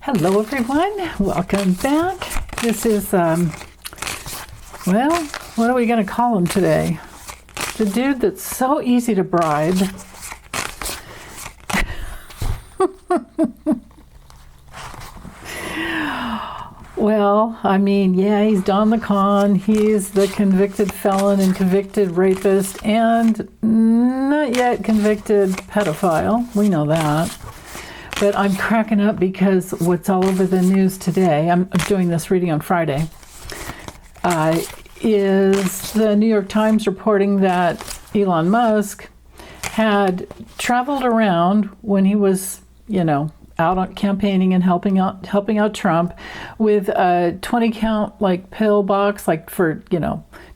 Hello everyone, welcome back. This is, well, what are we going to call him today? The dude that's so easy to bribe. Well, I mean, yeah, he's Don the Con. He's the convicted felon and convicted rapist and not yet convicted pedophile. We know that. But I'm cracking up because what's all over the news today, I'm doing this reading on Friday, is the New York Times reporting that Elon Musk had traveled around when he was, out on campaigning and helping out Trump with a 20 count like pill box, like for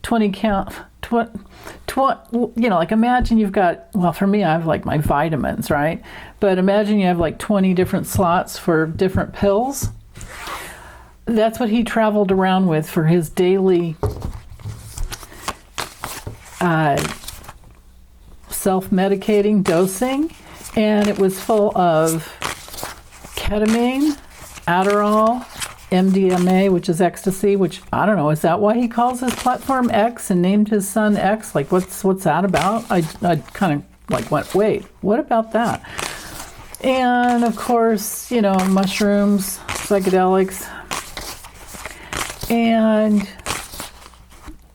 20 count like imagine you've got, well, for me I have like my vitamins, right? But imagine you have like 20 different slots for different pills. That's what he traveled around with for his daily self-medicating dosing, and it was full of ketamine, Adderall, MDMA, which is ecstasy, which I don't know, is that why he calls his platform X and named his son X? Like what's that about? I kind of like went, wait, what about that? And of course, mushrooms, psychedelics, and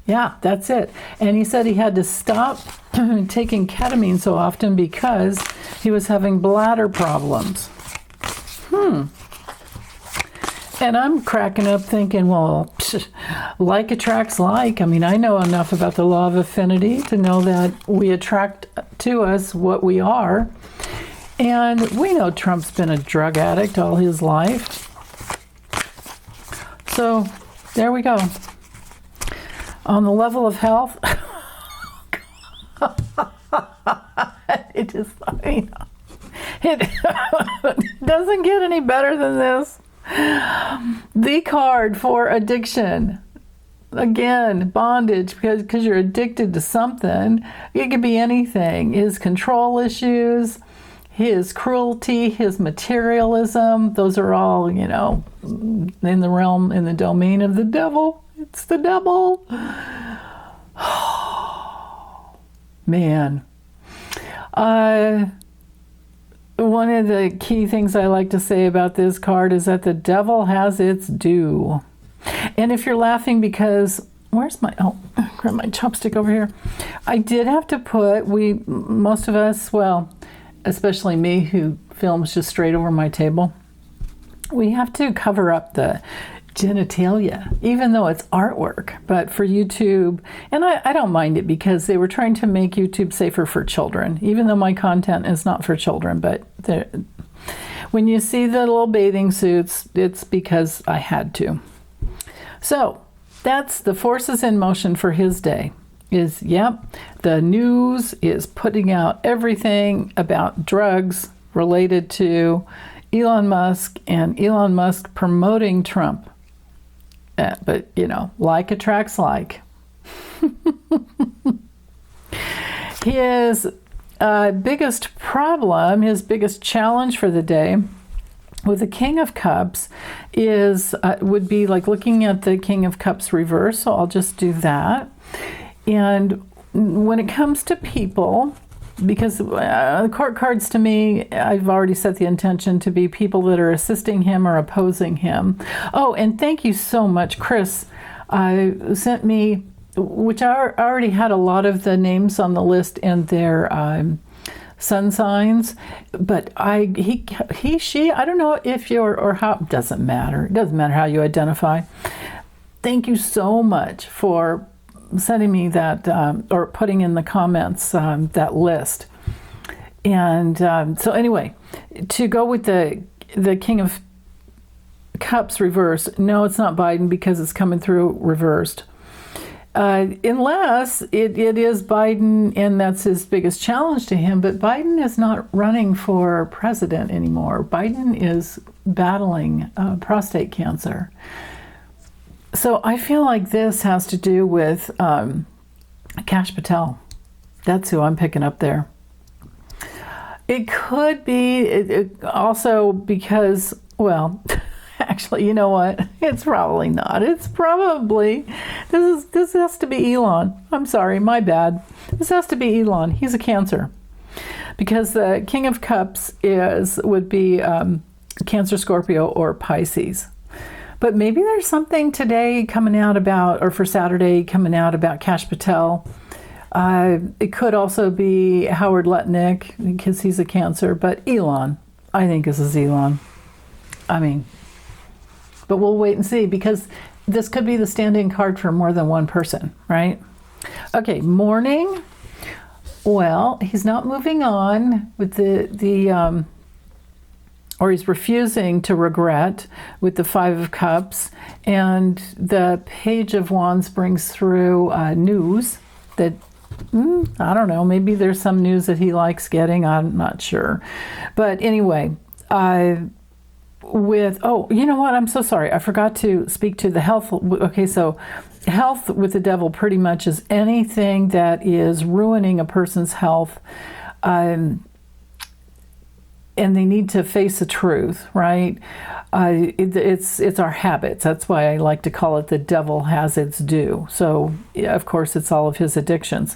yeah, that's it. And he said he had to stop taking ketamine so often because he was having bladder problems. And I'm cracking up thinking, well, like attracts like. I mean, I know enough about the law of affinity to know that we attract to us what we are. And we know Trump's been a drug addict all his life. So there we go. On the level of health, it doesn't get any better than this. The card for addiction. Again, bondage, because you're addicted to something. It could be anything. His control issues, his cruelty, his materialism, those are all, in the realm, in the domain of the devil. It's the devil. Man. One of the key things I like to say about this card is that the devil has its due. And if you're laughing because, grab my chopstick over here. I did have to put, most of us, well, especially me who films just straight over my table, we have to cover up the genitalia, even though it's artwork. But for YouTube, and I don't mind it because they were trying to make YouTube safer for children, even though my content is not for children. But when you see the little bathing suits, it's because I had to. So that's the forces in motion for his day. The news is putting out everything about drugs related to Elon Musk and Elon Musk promoting Trump. But, like attracts like. His biggest problem, his biggest challenge for the day with the King of Cups would be like looking at the King of Cups reverse. So I'll just do that. And when it comes to people, because the court cards to me, I've already set the intention to be people that are assisting him or opposing him. Oh, and thank you so much. Chris sent me, which I already had a lot of the names on the list and their sun signs, but she, I don't know if you're, or how, doesn't matter. It doesn't matter how you identify. Thank you so much for sending me that, or putting in the comments that list. And so anyway, to go with the King of Cups reverse, no, it's not Biden because it's coming through reversed. Unless it is Biden and that's his biggest challenge to him, but Biden is not running for president anymore. Biden is battling prostate cancer. So I feel like this has to do with Kash Patel. That's who I'm picking up there. It could be also because, well, Actually, you know what? It's probably not. It's probably this has to be Elon. I'm sorry, my bad. This has to be Elon. He's a Cancer, because the King of Cups would be Cancer, Scorpio, or Pisces. But maybe there's something today coming out about, or for Saturday coming out about Kash Patel. It could also be Howard Lutnick, because he's a Cancer. But Elon, I think this is Elon. I mean, but we'll wait and see, because this could be the stand-in card for more than one person, right? Okay, morning. Well, he's not moving on with or he's refusing to regret with the Five of Cups, and the Page of Wands brings through news that, I don't know, maybe there's some news that he likes getting, I'm not sure. But anyway, you know what? I'm so sorry. I forgot to speak to the health. Okay, so health with the devil pretty much is anything that is ruining a person's health, and they need to face the truth, right? It's our habits. That's why I like to call it the devil has its due. So, yeah, of course, it's all of his addictions.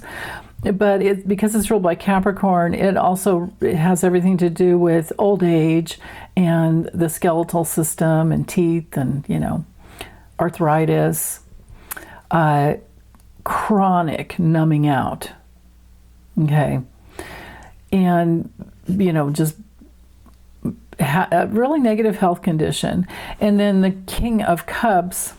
But because it's ruled by Capricorn, it has everything to do with old age and the skeletal system and teeth and, arthritis, chronic numbing out. Okay. And, just a really negative health condition. And then the King of Cups,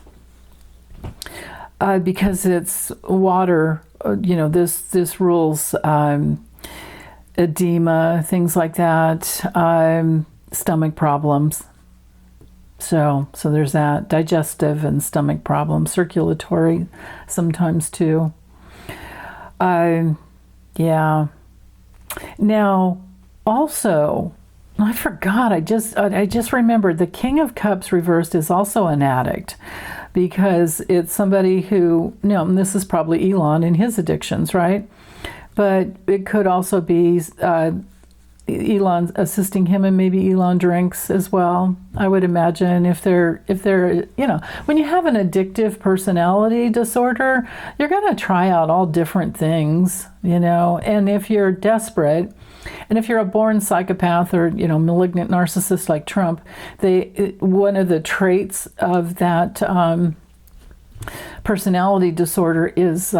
because it's water, this rules edema, things like that, stomach problems. So there's that, digestive and stomach problems, circulatory sometimes too. Yeah. Now, also, I forgot, I just remembered, the King of Cups reversed is also an addict, because it's somebody who, and this is probably Elon and his addictions, right? But it could also be Elon assisting him, and maybe Elon drinks as well. I would imagine if they're when you have an addictive personality disorder, you're going to try out all different things, and if you're desperate, and if you're a born psychopath or, malignant narcissist like Trump, one of the traits of that personality disorder is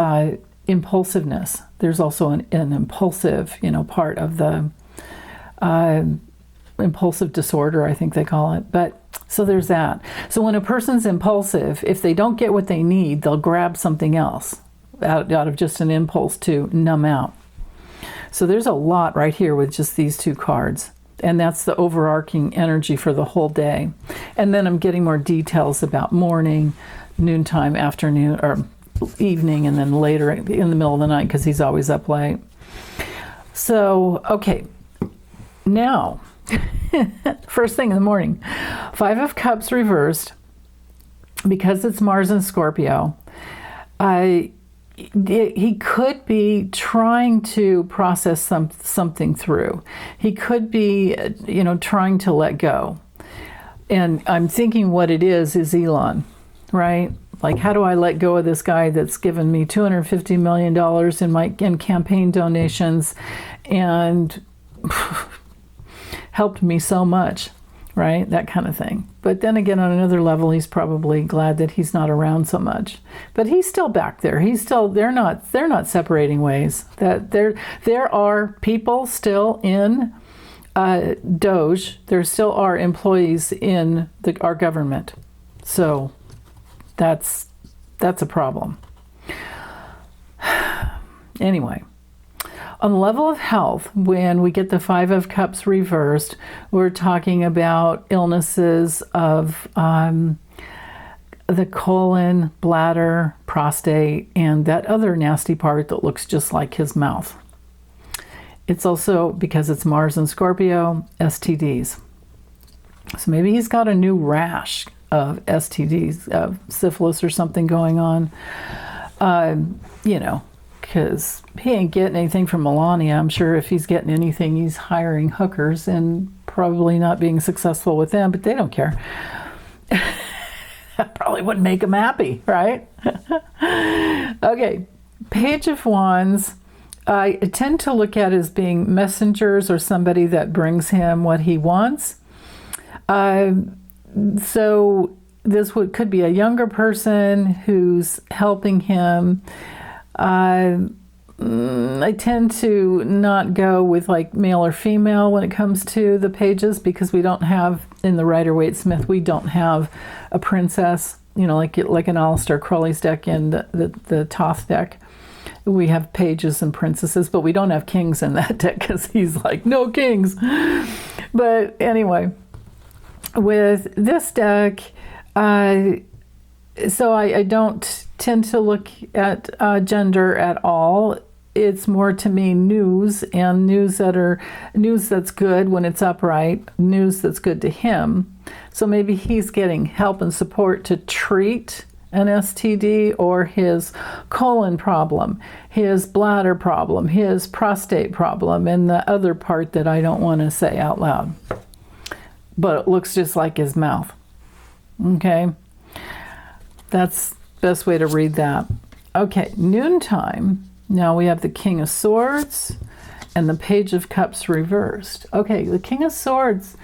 impulsiveness. There's also an impulsive, part of the impulsive disorder, I think they call it. But so there's that. So when a person's impulsive, if they don't get what they need, they'll grab something else out of just an impulse to numb out. So there's a lot right here with just these two cards. And that's the overarching energy for the whole day. And then I'm getting more details about morning, noontime, afternoon, or evening, and then later in the middle of the night, because he's always up late. So, okay. Now, first thing in the morning, Five of Cups reversed, because it's Mars and Scorpio. He could be trying to process something through. He could be, trying to let go. And I'm thinking what it is Elon, right? Like, how do I let go of this guy that's given me $250 million in campaign donations and helped me so much, right? That kind of thing. But then again, on another level, he's probably glad that he's not around so much. But he's still back there. They're not separating ways. That there are people still in Doge. There still are employees in our government. So that's a problem. Anyway. On the level of health, when we get the Five of Cups reversed, we're talking about illnesses of the colon, bladder, prostate, and that other nasty part that looks just like his mouth. It's also, because it's Mars and Scorpio, STDs. So maybe he's got a new rash of STDs, of syphilis or something going on. Because he ain't getting anything from Melania. I'm sure if he's getting anything, he's hiring hookers and probably not being successful with them, but they don't care. That probably wouldn't make him happy, right? Okay, Page of Wands, I tend to look at as being messengers or somebody that brings him what he wants. So this could be a younger person who's helping him. I tend to not go with like male or female when it comes to the pages, because we don't have, in the Rider-Waite-Smith, we don't have a princess, like an Aleister Crowley's deck and the Thoth deck. We have pages and princesses, but we don't have kings in that deck because he's like, no kings. But anyway, with this deck, so I don't tend to look at gender at all. It's more to me news, and news that's good when it's upright, news that's good to him. So maybe he's getting help and support to treat an STD or his colon problem, his bladder problem, his prostate problem, and the other part that I don't want to say out loud. But it looks just like his mouth. Okay? That's the best way to read that. Okay, noontime. Now we have the King of Swords and the Page of Cups reversed. Okay, the King of Swords,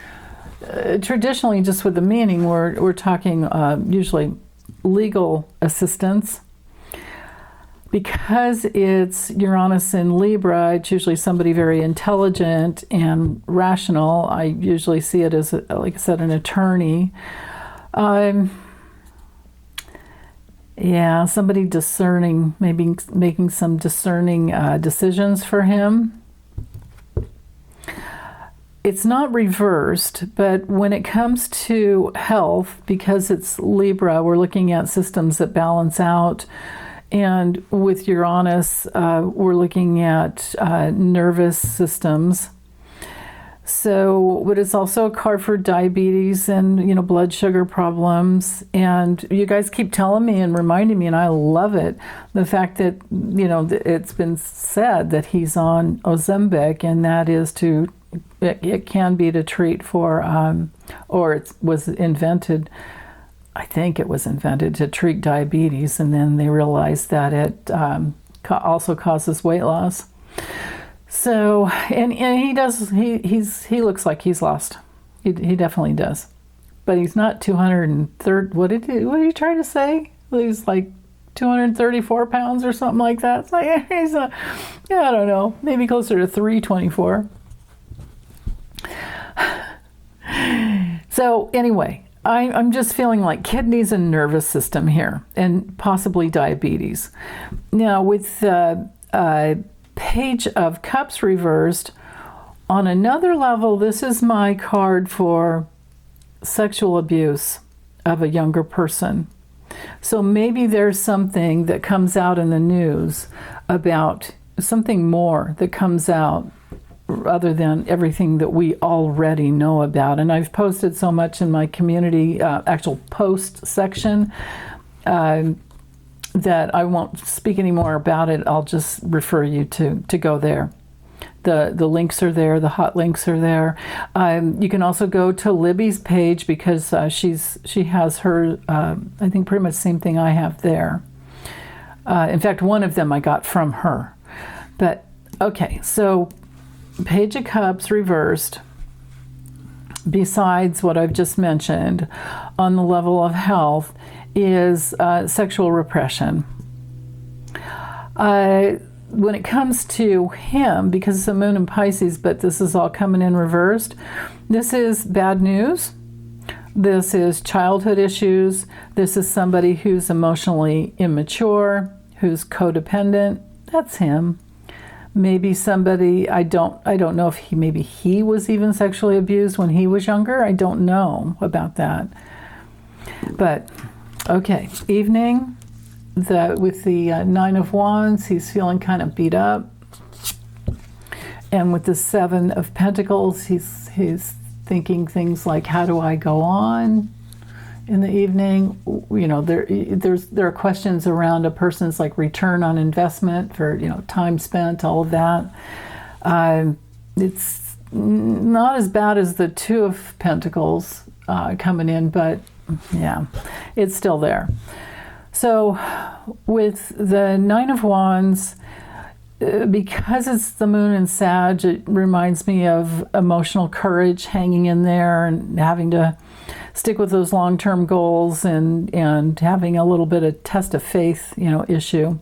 traditionally, just with the meaning, we're talking usually legal assistance. Because it's Uranus in Libra, it's usually somebody very intelligent and rational. I usually see it as, like I said, an attorney. Yeah, somebody discerning, maybe making some discerning decisions for him. It's not reversed, but when it comes to health, because it's Libra, we're looking at systems that balance out. And with Uranus, we're looking at nervous systems. So, but it's also a card for diabetes and, blood sugar problems. And you guys keep telling me and reminding me, and I love it, the fact that, it's been said that he's on Ozempic, and that is it can be to treat for, or it was invented, I think it was invented to treat diabetes, and then they realized that it also causes weight loss. So, and he does, he looks like he's lost. He definitely does. But he's not 230, what are you trying to say? He's like 234 pounds or something like that. It's like, he's I don't know, maybe closer to 324. So anyway, I'm just feeling like kidneys and nervous system here, and possibly diabetes. Now with Page of Cups reversed, on another level, this is my card for sexual abuse of a younger person. So maybe there's something that comes out in the news about something more that comes out other than everything that we already know about. And I've posted so much in my community actual post section that I won't speak any more about it. I'll just refer you to go there. The links are there. The hot links are there. You can also go to Libby's page, because she has her, I think pretty much the same thing I have there. In fact, one of them I got from her. But, okay, so Page of Cups reversed, besides what I've just mentioned, on the level of health, is sexual repression. When it comes to him, because it's the moon in Pisces, but this is all coming in reversed, this is bad news. This is childhood issues. This is somebody who's emotionally immature, who's codependent. That's him. Maybe somebody, I don't know if he was even sexually abused when he was younger. I don't know about that. But okay, evening, with the Nine of Wands, he's feeling kind of beat up. And with the Seven of Pentacles, he's thinking things like, how do I go on in the evening? There are questions around a person's like return on investment for, time spent, all of that. It's not as bad as the Two of Pentacles coming in, but Yeah, it's still there. So with the Nine of Wands, because it's the moon in Sag, it reminds me of emotional courage, hanging in there and having to stick with those long-term goals, and having a little bit of test of faith, issue.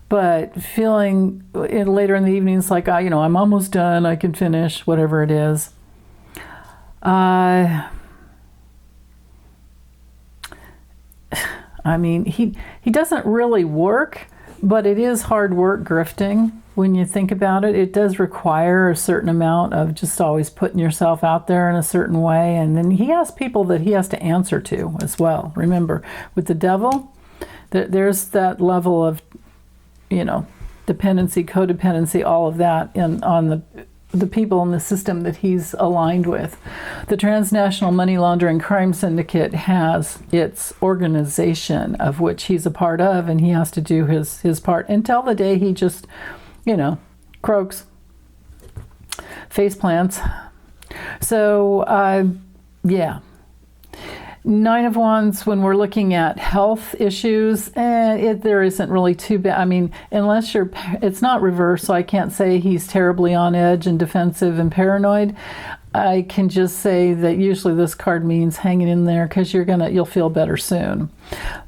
But feeling later in the evenings like, I'm almost done, I can finish, whatever it is. I mean, he doesn't really work, but it is hard work grifting when you think about it. It does require a certain amount of just always putting yourself out there in a certain way. And then he has people that he has to answer to as well. Remember, with the devil, there's that level of, dependency, codependency, all of that on the people in the system that he's aligned with. The transnational money laundering crime syndicate has its organization, of which he's a part of, and he has to do his part until the day he just, croaks, face plants. So, yeah. Nine of Wands, when we're looking at health issues, there isn't really too bad. I mean, unless it's not reversed, so I can't say he's terribly on edge and defensive and paranoid. I can just say that usually this card means hanging in there, because you'll feel better soon.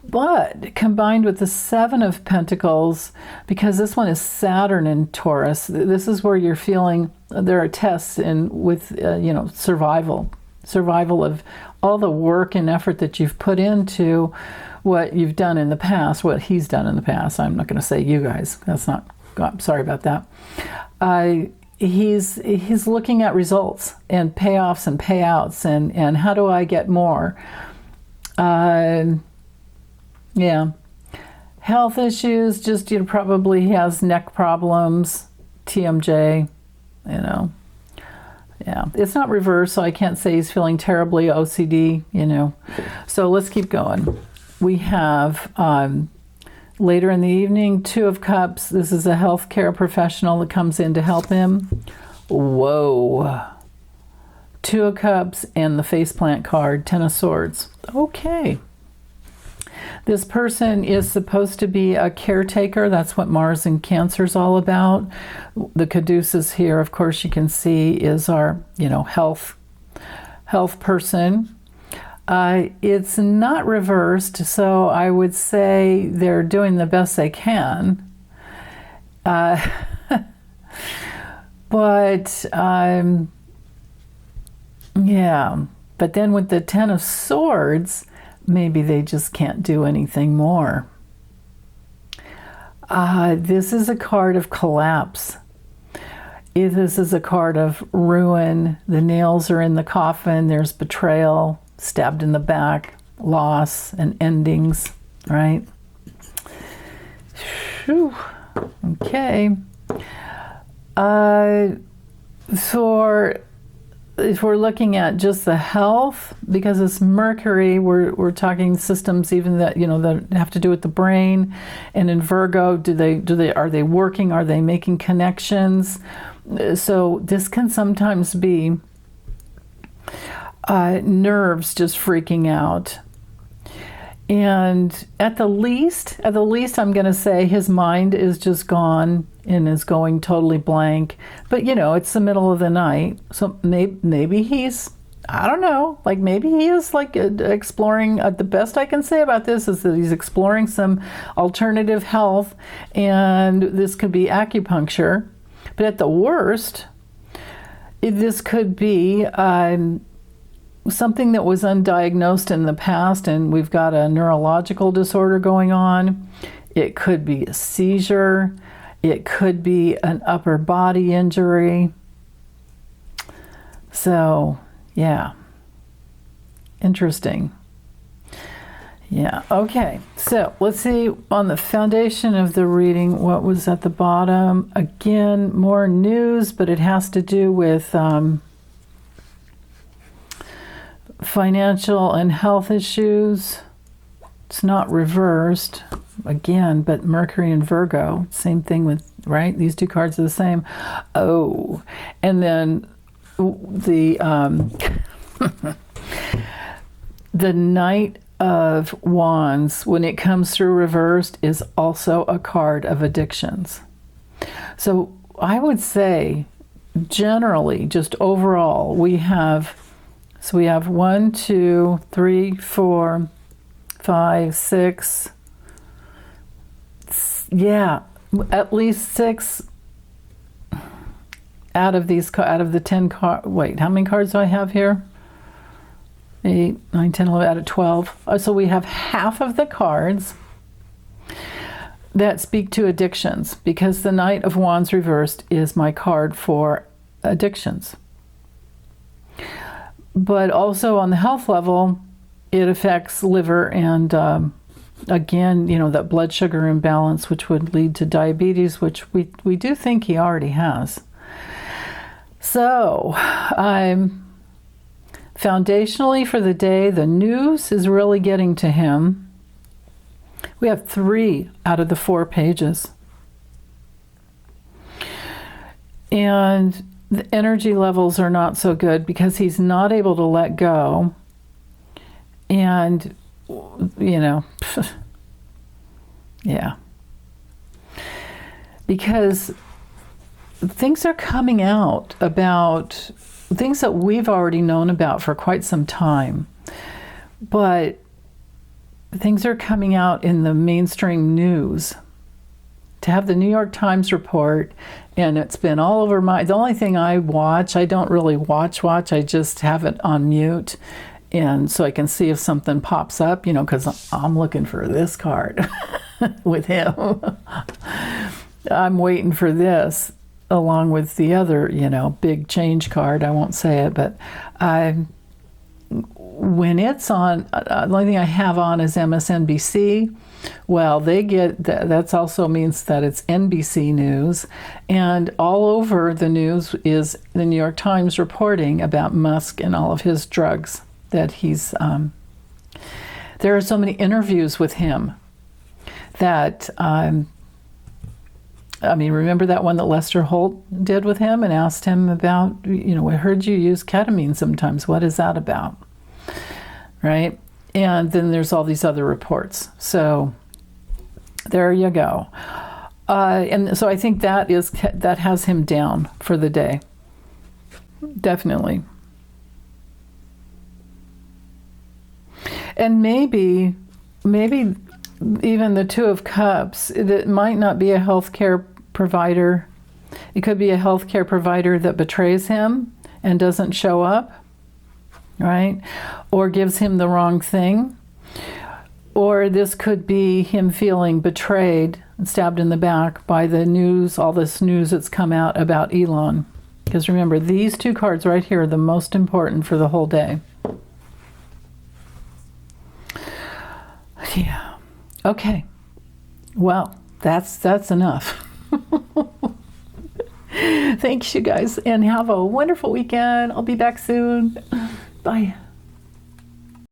But combined with the Seven of Pentacles, because this one is Saturn in Taurus, this is where you're feeling there are tests with survival of all the work and effort that you've put into what you've done in the past, what he's done in the past. I'm not going to say you guys. I'm sorry about that. He's looking at results and payoffs and payouts and how do I get more? Yeah. Health issues, just, probably has neck problems, TMJ, Yeah, it's not reversed, so I can't say he's feeling terribly OCD, So let's keep going. We have later in the evening, Two of Cups. This is a healthcare professional that comes in to help him. Whoa. Two of Cups and the faceplant card, Ten of Swords. Okay. This person is supposed to be a caretaker. That's what Mars in Cancer is all about. The caduceus here, of course, you can see is our, health person. It's not reversed, so I would say they're doing the best they can. But yeah. But then with the Ten of Swords, maybe they just can't do anything more. This is a card of collapse. This is a card of ruin. The nails are in the coffin. There's betrayal, stabbed in the back, loss, and endings, right? Whew. Okay. If we're looking at just the health, because it's Mercury, we're talking systems even that that have to do with the brain. And in Virgo, are they working? Are they making connections? So this can sometimes be nerves just freaking out. And at the least, I'm going to say his mind is just gone and is going totally blank. But, it's the middle of the night. So maybe he's, I don't know, maybe he is exploring, the best I can say about this is that he's exploring some alternative health, and this could be acupuncture. But at the worst, this could be something that was undiagnosed in the past, and we've got a neurological disorder going on. It could be a seizure. It could be an upper body injury. So, yeah. Interesting. Yeah, okay. So, let's see on the foundation of the reading what was at the bottom. Again, more news, but it has to do with financial and health issues. It's not reversed again, but Mercury and Virgo, same thing with, right? These two cards are the same. Oh, and then the The Knight of Wands, when it comes through reversed, is also a card of addictions. So I would say, generally, just overall, we have 1, 2, 3, 4, 5, 6, at least 6 out of the 10 cards. Wait, how many cards do I have here? 8, 9, 10, 11, out of 12. So we have half of the cards that speak to addictions, because the Knight of Wands reversed is my card for addictions. But also on the health level, it affects liver and, again, that blood sugar imbalance, which would lead to diabetes, which we do think he already has. So, foundationally for the day, the news is really getting to him. We have 3 out of the 4 pages. And the energy levels are not so good because he's not able to let go. And, yeah. Because things are coming out about things that we've already known about for quite some time. But things are coming out in the mainstream news. To have the New York Times report, and it's been all over the only thing I watch, I don't really watch, I just have it on mute, and so I can see if something pops up, because I'm looking for this card with him. I'm waiting for this, along with the other, big change card. I won't say it, but when it's on, the only thing I have on is MSNBC. Well, they get that also means that it's NBC News, and all over the news is the New York Times reporting about Musk and all of his drugs that he's. There are so many interviews with him that. Remember that one that Lester Holt did with him and asked him about, I heard you use ketamine sometimes. What is that about? Right? And then there's all these other reports. So there you go. And so I think that has him down for the day. Definitely. And maybe even the Two of Cups, it might not be a healthcare provider. It could be a healthcare provider that betrays him and doesn't show up, right? Or gives him the wrong thing. Or this could be him feeling betrayed and stabbed in the back by the news, all this news that's come out about Elon. Because remember, these 2 cards right here are the most important for the whole day. Yeah. Okay. Well, that's enough. Thanks, you guys, and have a wonderful weekend. I'll be back soon. Bye.